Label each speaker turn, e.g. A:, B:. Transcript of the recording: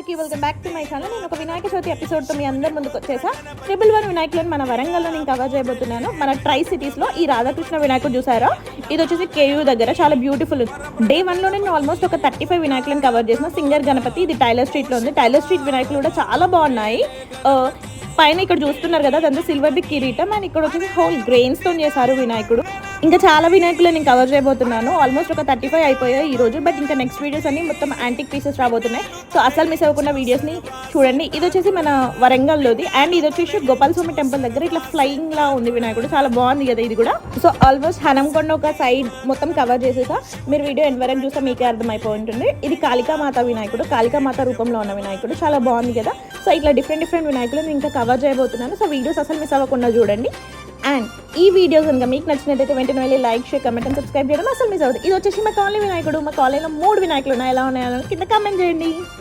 A: అందరికీ welcome back to my channel. నేను ఒక వినాయక చవితి ఎపిసోడ్తో మీ అందరి ముందుకు వచ్చేసా. 111 వినాయకులను మన వరంగల్లో నేను కవర్ చేయబోతున్నాను. మన ట్రై సిటీస్లో ఈ రాధాకృష్ణ వినాయకుడు చూసారా, ఇది వచ్చేసి కేయూ దగ్గర చాలా బ్యూటిఫుల్. డే 1లో నేను ఆల్మోస్ట్ ఒక 35 వినాయకులను కవర్ చేసిన. సింగర్ గణపతి, ఇది టైలర్ స్ట్రీట్లో ఉంది. టైలర్ స్ట్రీట్ వినాయకులు కూడా చాలా బాగున్నాయి. పైన ఇక్కడ చూస్తున్నారు కదా, అదంతా సిల్వర్ది కిరీటం అండ్ ఇక్కడ వచ్చేసి హోల్ గ్రెయిన్స్తో చేశారు వినాయకుడు. ఇంకా చాలా వినాయకులు నేను కవర్ చేయబోతున్నాను. ఆల్మోస్ట్ ఒక 35 అయిపోయాయి ఈ రోజు. బట్ ఇంకా నెక్స్ట్ వీడియోస్ అన్ని మొత్తం యాంటిక్ పీసెస్ రాబోతున్నాయి. సో అసలు మిస్ అవ్వకుండా వీడియోస్ని చూడండి. ఇది వచ్చేసి మన వరంగల్లోది అండ్ ఇది వచ్చేసి గోపాల స్వామి టెంపుల్ దగ్గర ఇట్లా ఫ్లయింగ్ లా ఉంది వినాయకుడు, చాలా బాగుంది కదా ఇది కూడా. సో ఆల్మోస్ట్ హనంకొండ ఒక సైడ్ మొత్తం కవర్ చేసేసా. మీరు వీడియో ఎంత వరకు చూస్తే మీకే అర్థమైపోయి ఉంటుంది. ఇది కాళికామాత వినాయకుడు, కాళికామాత రూపంలో ఉన్న వినాయకుడు, చాలా బాగుంది కదా. సో ఇట్లా డిఫరెంట్ వినాయకులు నేను ఇంకా కవర్ చేయబోతున్నాను. సో వీడియోస్ అసలు మిస్ అవ్వకుండా చూడండి. అండ్ ఈ వీడియోస్ కనుక మీకు నచ్చినట్టయితే వెంటనే వెళ్ళి like, share, comment and subscribe చేయడం అసలు మిస్ అవుతుంది. ఇది వచ్చేసి మా కాలనీ వినాయకుడు. మా కాలనీలో 3 వినాయకులు ఉన్నాయి. ఎలా ఉన్నాయో కింద కామెంట్ చేయండి.